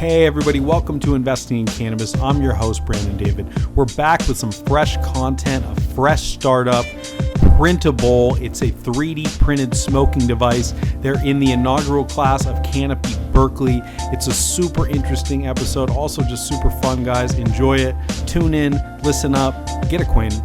Hey everybody, welcome to Investing in Cannabis. I'm your host, Brandon David. We're back with some fresh content, a fresh startup, Printable. It's a 3D printed smoking device. They're in the inaugural class of Canopy Berkeley. It's a super interesting episode, also just super fun, guys. Enjoy it. Tune in, listen up, get acquainted.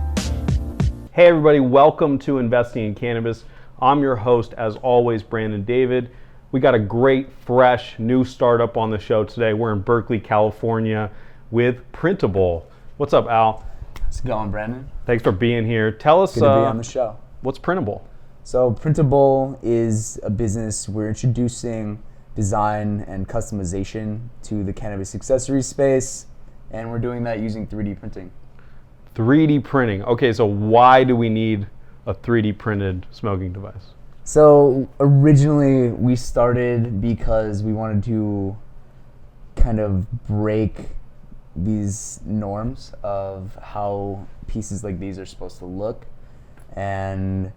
Hey everybody, welcome to Investing in Cannabis. I'm your host, as always, Brandon David. We got a great, fresh, new startup on the show today. We're in Berkeley, California with Printable. What's up, Al? How's it going, Brandon? Thanks for being here. Tell us, good to be on the show. What's Printable? So Printable is a business. We're introducing design and customization to the cannabis accessory space, and we're doing that using 3D printing. 3D printing. Okay, so why do we need a 3D printed smoking device? So originally we started because we wanted to kind of break these norms of how pieces like these are supposed to look and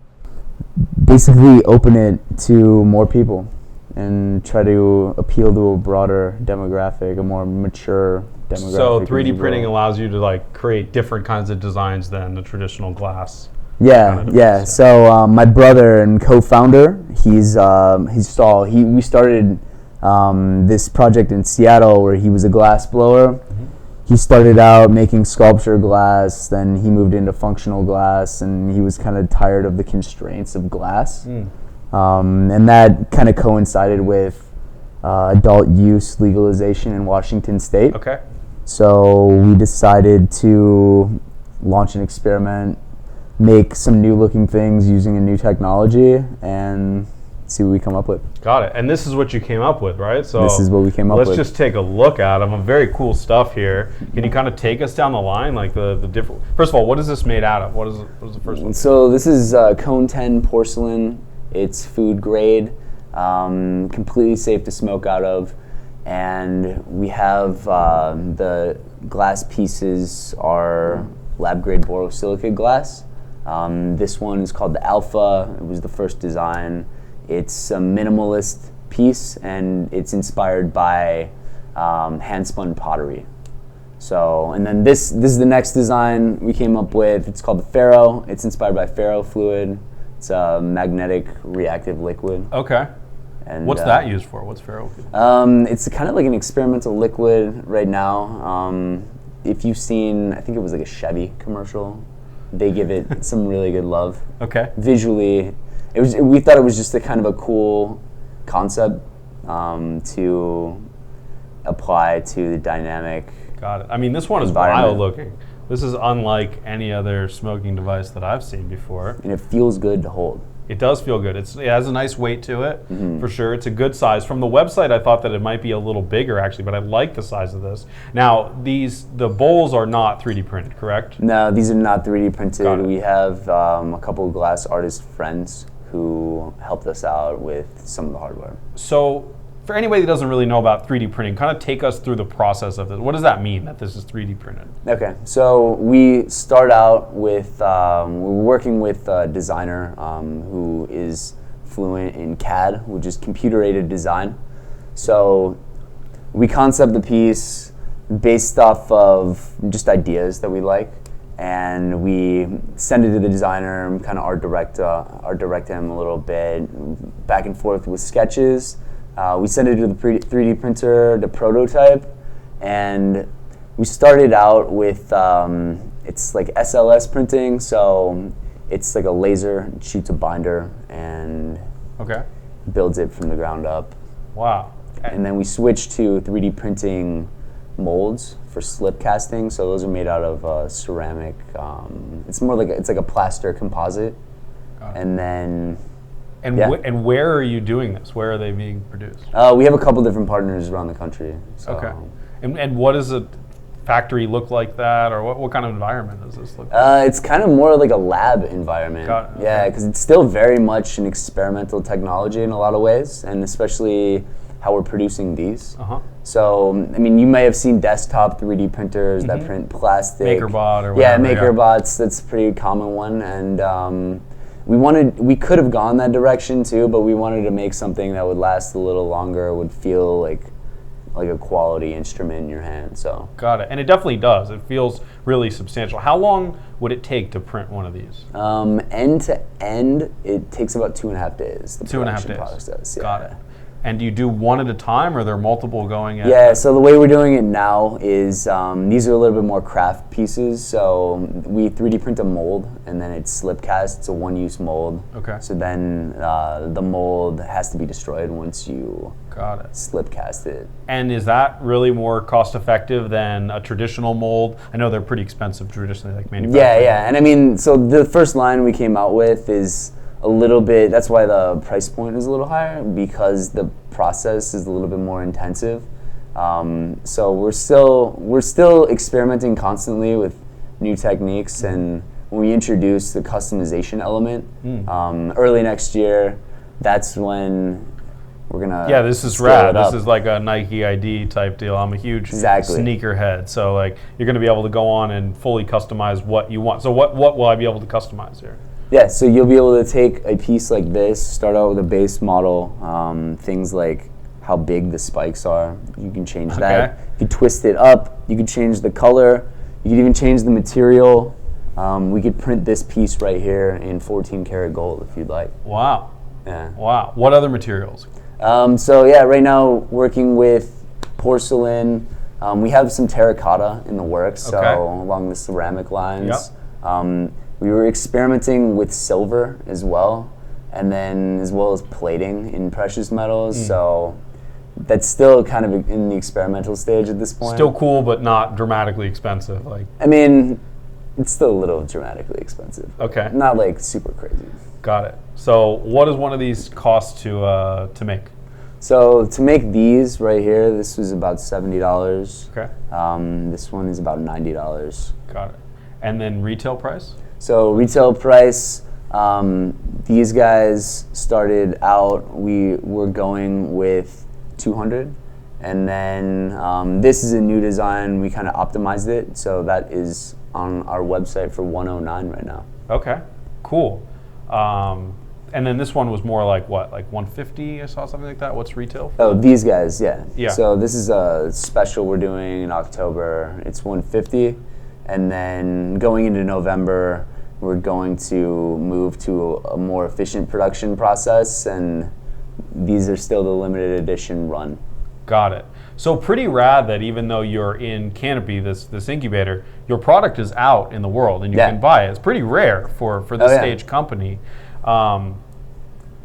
basically open it to more people and try to appeal to a broader demographic, a more mature demographic. So 3D printing allows you to like create different kinds of designs than the traditional glass. Yeah. So my brother and co-founder, we started this project in Seattle where he was a glass blower. Mm-hmm. He started out making sculpture glass, then he moved into functional glass, and he was kind of tired of the constraints of glass. And that kind of coincided with adult use legalization in Washington State. Okay. So we decided to launch an experiment, make some new looking things using a new technology, and see what we come up with. Got it. And this is what you came up with, right? So this is what we came up with. Let's just take a look at them. Very cool stuff here. Can you kind of take us down the line, like the different? First of all, what is this made out of? What is the first one? So this is Cone 10 porcelain. It's food grade, completely safe to smoke out of, and we have the glass pieces are lab grade borosilicate glass. This one is called the Alpha. It was the first design. It's a minimalist piece, and it's inspired by hand-spun pottery. So, and then this is the next design we came up with. It's called the Pharaoh. It's inspired by Pharaoh fluid. It's a magnetic reactive liquid. Okay. And what's that used for? What's Pharaoh fluid? It's kind of like an experimental liquid right now. If you've seen, I think it was like a Chevy commercial. They give it some really good love. Okay. Visually, we thought it was just a kind of a cool concept to apply to the dynamic. Got it. I mean, this one is wild looking. This is unlike any other smoking device that I've seen before. And it feels good to hold. It does feel good. It has a nice weight to it, for sure. It's a good size. From the website, I thought that it might be a little bigger, actually, but I like the size of this. Now, the bowls are not 3D printed, correct? No, these are not 3D printed. We have a couple of glass artist friends who helped us out with some of the hardware. So, for anybody that doesn't really know about 3D printing, kind of take us through the process of this. What does that mean, that this is 3D printed? Okay, so we start out with, we're working with a designer who is fluent in CAD, which is computer-aided design. So we concept the piece based off of just ideas that we like, and we send it to the designer, kind of art direct him a little bit, back and forth with sketches. We send it to the 3D printer, the prototype, and we started out with, it's like SLS printing, so it's like a laser, it shoots a binder, and builds it from the ground up. Wow. And then we switched to 3D printing molds for slip casting, so those are made out of ceramic. It's more like, it's like a plaster composite, and then... And where are you doing this? Where are they being produced? We have a couple different partners around the country. So. Okay. And what does a factory look like that, or what kind of environment does this look like? It's kind of more like a lab environment. Got it. Yeah, because it's still very much an experimental technology in a lot of ways, and especially how we're producing these. So, I mean, you may have seen desktop 3D printers that print plastic. MakerBot or whatever. Yeah, MakerBots, that's a pretty common one, and we could have gone that direction too, but we wanted to make something that would last a little longer, would feel like like a quality instrument in your hand. So Got it. And it definitely does. It feels really substantial. How long would it take to print one of these? End to end, it takes about 2.5 days. The 2.5 production days. process, yeah. Got it. And do you do one at a time, or are there multiple going at? Yeah, so the way we're doing it now is these are a little bit more craft pieces. So we 3D print a mold, and then it's slip cast. It's a one-use mold. Okay. So then the mold has to be destroyed once you Got it. slip cast it. And is that really more cost effective than a traditional mold? I know they're pretty expensive traditionally, like manufacturing. Yeah, and I mean, so the first line we came out with is a little bit, that's why the price point is a little higher, because the process is a little bit more intensive. So we're still experimenting constantly with new techniques, and when we introduce the customization element early next year, that's when we're gonna this is scale rad. it up. This is like a Nike ID type deal. I'm a huge Exactly. sneakerhead, so like you're going to be able to go on and fully customize what you want. So what will I be able to customize here? Yeah, so you'll be able to take a piece like this, start out with a base model, things like how big the spikes are. You can change that. You can twist it up. You can change the color. You can even change the material. We could print this piece right here in 14 karat gold if you'd like. Wow. Yeah. Wow. What other materials? So yeah, right now working with porcelain. We have some terracotta in the works, so along the ceramic lines. Yep. We were experimenting with silver as well, and then as well as plating in precious metals. So that's still kind of in the experimental stage at this point. Still cool, but not dramatically expensive. Like, I mean, it's still a little dramatically expensive. Okay. Not like super crazy. Got it. So what does one of these cost to make? So to make these right here, this was about $70. Okay. This one is about $90. Got it. And then retail price? So retail price, these guys started out, we were going with 200, and then this is a new design. We kind of optimized it, so that is on our website for 109 right now. Okay, cool. And then this one was more like what, like 150? I saw something like that. What's retail for? Oh, these guys, yeah. Yeah. So this is a special we're doing in October. It's 150, and then going into November, we're going to move to a more efficient production process, and these are still the limited edition run. Got it. So pretty rad that even though you're in Canopy, this incubator, your product is out in the world and you can buy it. It's pretty rare for this stage company.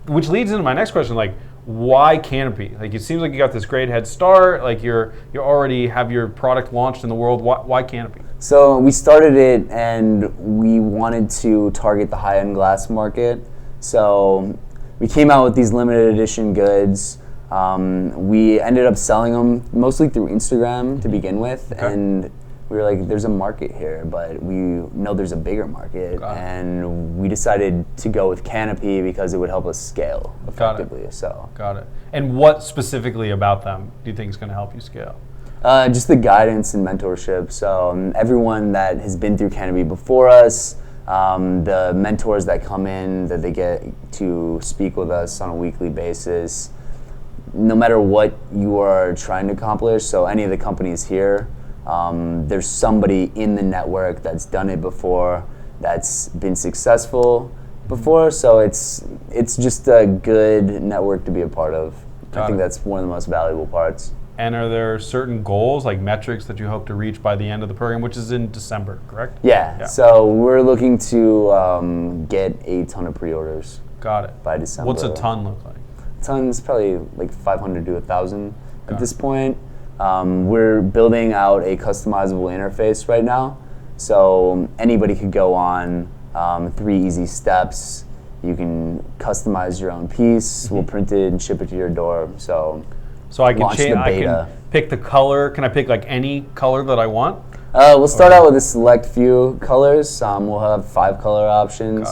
Which leads into my next question, like, why Canopy? Like, it seems like you got this great head start. Like, you already have your product launched in the world. Why Canopy? So we started it, and we wanted to target the high-end glass market. So we came out with these limited edition goods. We ended up selling them mostly through Instagram to begin with, and we were like, there's a market here, but we know there's a bigger market, and we decided to go with Canopy because it would help us scale effectively. Got it. And what specifically about them do you think is going to help you scale? Just the guidance and mentorship. So everyone that has been through Canopy before us, the mentors that come in, that they get to speak with us on a weekly basis, no matter what you are trying to accomplish. So any of the companies here, there's somebody in the network that's done it before, that's been successful before. So it's just a good network to be a part of. I think that's one of the most valuable parts. And are there certain goals, like metrics, that you hope to reach by the end of the program, which is in December, correct? Yeah. So we're looking to get a ton of pre-orders. Got it. By December. What's a ton look like? A ton's probably like 500 to 1,000 at this point. We're building out a customizable interface right now, so anybody could go on 3 easy steps. You can customize your own piece. We'll print it and ship it to your door. So I can change. I can pick the color. Can I pick like any color that I want? We'll start out with a select few colors. We'll have 5 color options,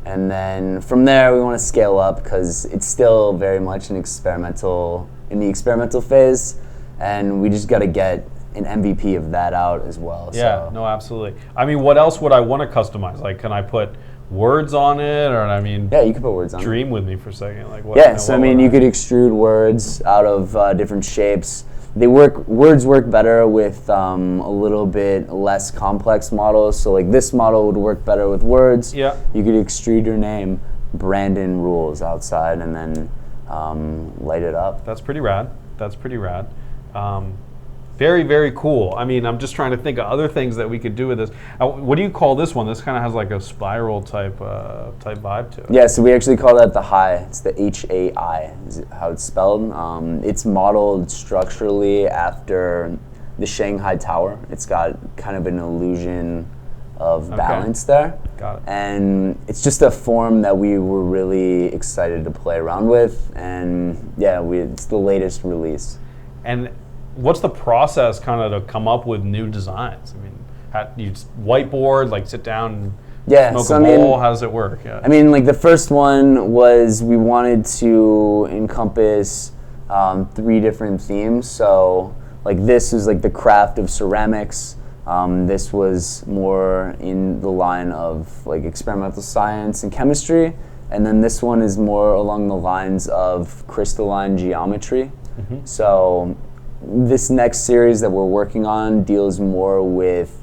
and then from there we want to scale up because it's still very much in the experimental phase, and we just got to get an MVP of that out as well. Yeah, no, absolutely. I mean, what else would I want to customize? Like, can I put words on it, or I mean, yeah, you could put words on it. Dream with me for a second, like what? Yeah, so I mean, you could extrude words out of different shapes. words work better with a little bit less complex models. So like this model would work better with words. Yeah. You could extrude your name, Brandon Rules outside, and then light it up. That's pretty rad. Very, very cool. I mean, I'm just trying to think of other things that we could do with this. What do you call this one? This kind of has like a spiral type vibe to it. Yeah, so we actually call that the Hai. It's the H-A-I, is how it's spelled. It's modeled structurally after the Shanghai Tower. It's got kind of an illusion of balance there. Got it. And it's just a form that we were really excited to play around with. And yeah, it's the latest release. And what's the process kind of to come up with new designs? I mean, how, you whiteboard, like sit down and smoke a bowl? How does it work? Yeah. I mean, like the first one was we wanted to encompass 3 different themes. So like this is like the craft of ceramics. This was more in the line of like experimental science and chemistry. And then this one is more along the lines of crystalline geometry. Mm-hmm. So this next series that we're working on deals more with,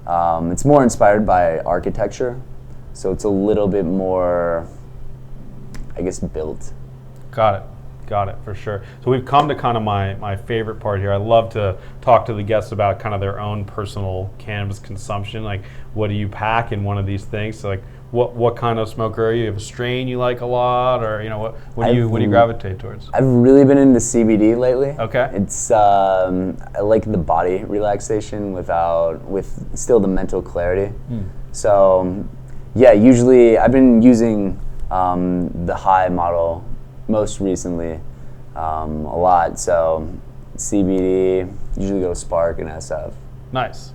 it's more inspired by architecture. So it's a little bit more, I guess, built. Got it, for sure. So we've come to kind of my favorite part here. I love to talk to the guests about kind of their own personal cannabis consumption. Like, what do you pack in one of these things? So like, what kind of smoker are you? You have a strain you like a lot, or you know what do you gravitate towards? I've really been into CBD lately. Okay. It's I like the body relaxation with still the mental clarity. So yeah, usually I've been using the Hai model most recently a lot. So CBD, usually go Spark and SF. Nice.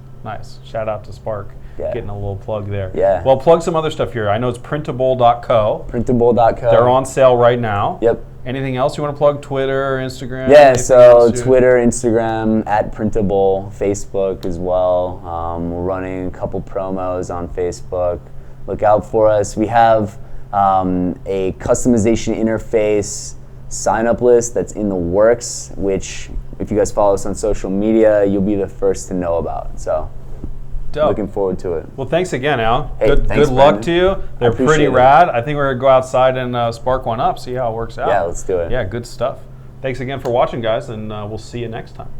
Shout out to Spark. Yeah. Getting a little plug there. Yeah. Well, plug some other stuff here. I know it's printable.co. Printable.co. They're on sale right now. Yep. Anything else you want to plug? Twitter, Instagram? Yeah, so Twitter, Instagram, @Printable, Facebook as well. We're running a couple promos on Facebook. Look out for us. We have a customization interface sign-up list that's in the works, which if you guys follow us on social media, you'll be the first to know about. So. Dope. Looking forward to it. Well, thanks again, Al. Hey, good thanks, luck Brandon. to you. They're pretty rad. I think we're going to go outside and spark one up, see how it works out. Yeah, let's do it. Yeah, good stuff. Thanks again for watching, guys, and we'll see you next time.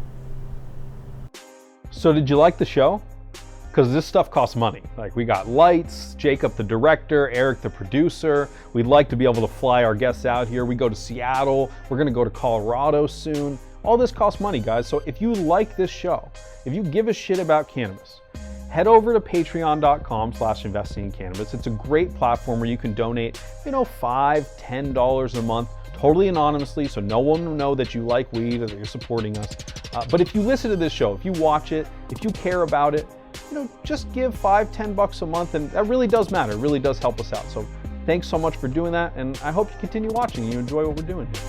So did you like the show? Because this stuff costs money. Like, we got lights, Jacob the director, Eric the producer. We'd like to be able to fly our guests out here. We go to Seattle. We're going to go to Colorado soon. All this costs money, guys. So if you like this show, if you give a shit about cannabis, head over to patreon.com/investingincannabis. It's a great platform where you can donate, $5, $10 a month, totally anonymously, so no one will know that you like weed or that you're supporting us. But if you listen to this show, if you watch it, if you care about it, just give $5, $10 a month, and that really does matter. It really does help us out. So thanks so much for doing that, and I hope you continue watching and you enjoy what we're doing here.